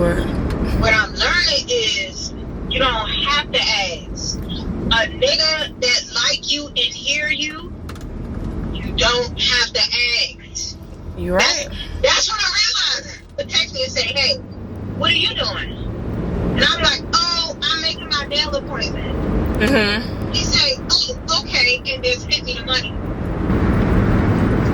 What I'm learning is you don't have to ask. A nigga that like you and hear you, you don't have to ask. You're right. That's what I realized. But text me and say, hey, what are you doing? And I'm like, oh, I'm making my nail appointment. Mm-hmm. He say, oh, okay, and then send me the money.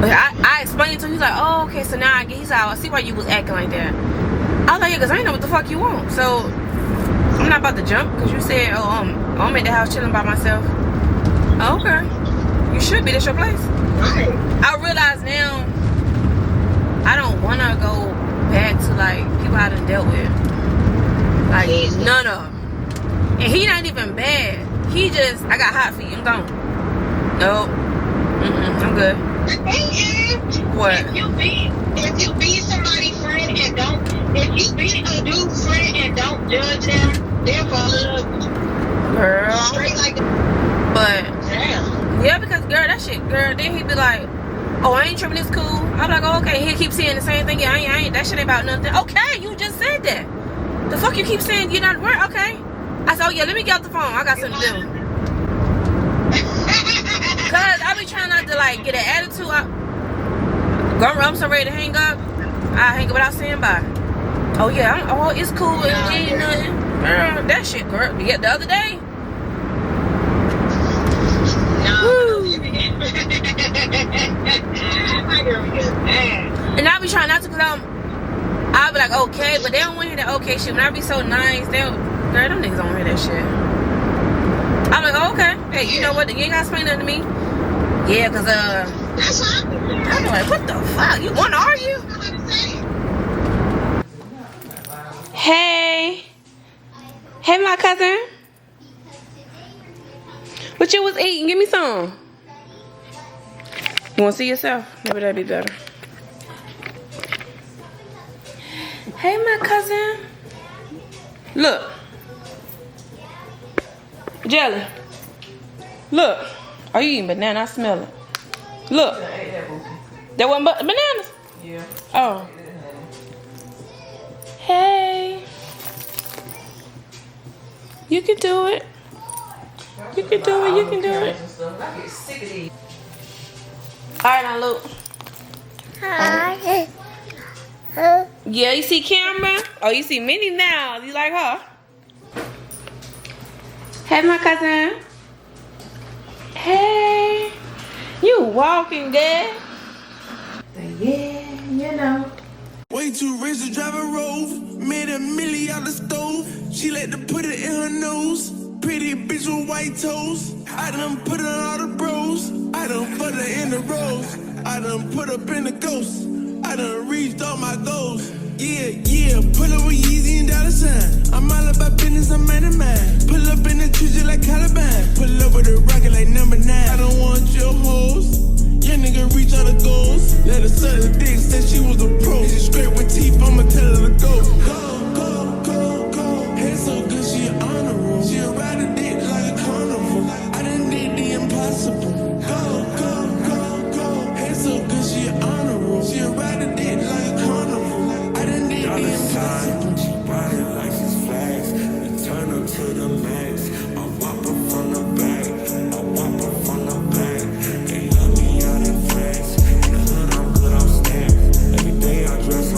But I explained it to him. He's like, oh, okay, so now I get. He's like, I see why you was acting like that. I was like, yeah, because I ain't know what the fuck you want. So I'm not about to jump because you said, oh, I'm at the house chilling by myself. Oh, okay. You should be. That's your place. Right. I realize now I don't want to go back to, like, people I done dealt with. Like, none of them. And he not even bad. He just, I got hot feet. I'm gone. Nope. I'm good. What? If you be somebody's friend and don't, if you be a dude's friend and don't judge them, they'll fall in love with you. Girl. Straight like that. But, Damn. yeah, because, girl, that shit, girl, then he'd be like, oh, I ain't tripping, it's cool. I'm like, oh, okay. He'll keep saying the same thing. Yeah, I ain't, that shit ain't about nothing. Okay, you just said that. The fuck you keep saying you're not worried? Okay. I said, oh, yeah, let me get off the phone. I got something to do. Because I be trying not to, like, get an attitude. I'm so ready to hang up. I hang up without saying bye. Oh, yeah, oh, it's cool. It ain't nothing. Girl, that shit, girl. Yeah, the other day. And I be trying not to, because I'll be like, okay, but they don't want to hear that okay shit. When I be so nice, girl, them niggas don't hear that shit. I'm like, oh, okay. Hey, you know what? You ain't got to explain nothing to me. Yeah, because, I'm like, what the fuck? You want to argue? Hey. Hey, my cousin. What you was eating? Give me some. You want to see yourself? Maybe that'd be better. Hey, my cousin. Look. Jelly. Look. Are you eating banana? I smell it. Look. That wasn't bananas? Yeah. Oh. Hey. You can do it. You can do it. You can do it. Alright, now look. Hi. Yeah, you see Camera? Oh, you see Minnie now. You like her? Hey, my cousin. Hey. You walking, girl? Yeah, you know. Way too rich to drive a Rove. Made $1 million out the stove. She let them put it in her nose. Pretty bitch with white toes. I done put her on all the bros. I done put her in the rose. I done put up in the ghost. I done reached all my goals. Yeah, pull up with Yeezy and dollar sign. I'm all about business, I'm man of mine. Pull up in the trees like Caliban. Pull up with a rocket like number 9. I don't want your hoes. Young nigga reach all the goals. Let her suck the dick, said she was a pro. She straight with teeth, I'ma tell her to go. Go. Head so good, she an honor roll. She'll ride a dick like a carnival. I done did the impossible. Go. Head so good, she an honor roll. She'll ride a dick like a carnival. I done did the impossible. She ride it like she's flags. You turn her to the max. I whop her from the back. They love me out in France. In the hood, I'm good, I'm stamped. Every day I dress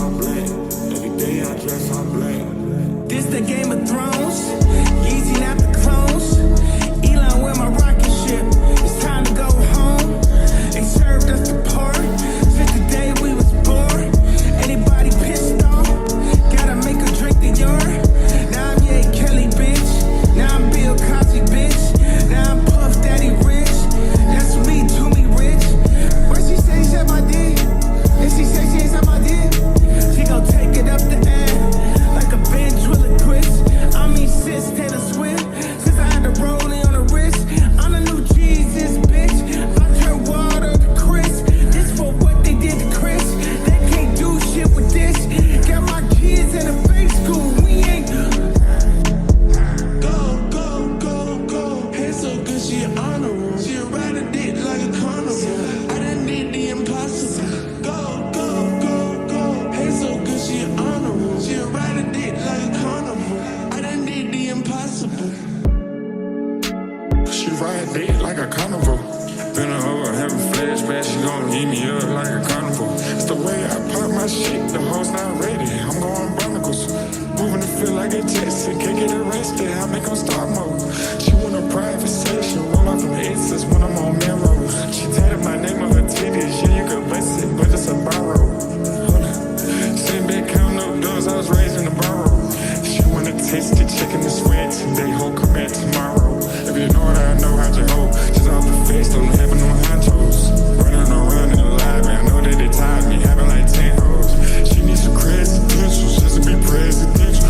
day, ho, come back tomorrow. If you know what I know, how'd you hope? Just off the face, don't have no honchos. Running around in the lobby, I know that they tired me, having like 10 hoes. She needs some credentials just to be presidential.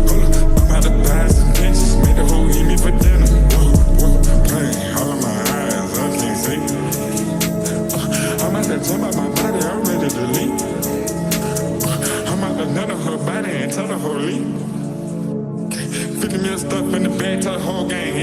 Hold up, I'm about to buy some dentures. Make the whole eat me for dinner. Whoa, pain, all of my eyes, I can't see. I'm out to jump out my body, I'm ready to leave. I'm out to nut on her body and tell her whole leave. 50 mil stuff in the bag, tell the whole gang.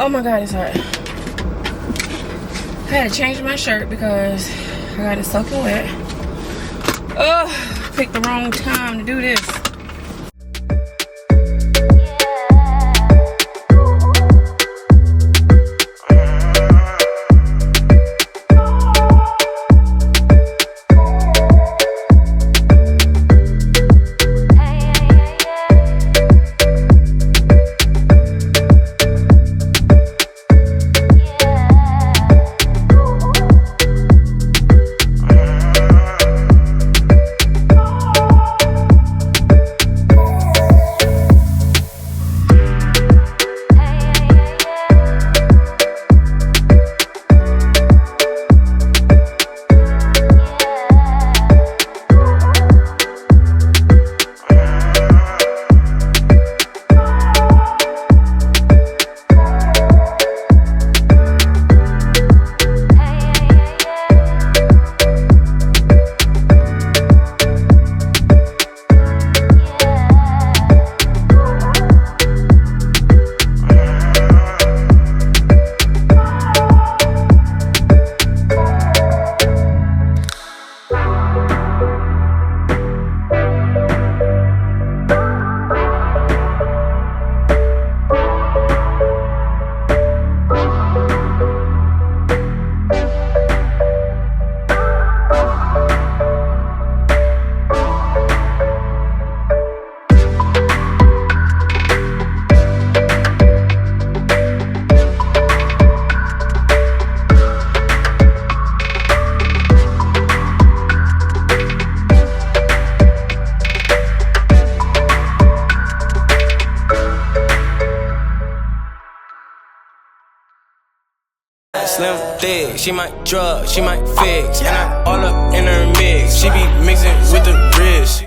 Oh my God, it's hot. I had to change my shirt because I got it soaking wet. Oh, picked the wrong time to do this. Slim thick, she might drug, she might fix. And I all up in her mix. She be mixing with the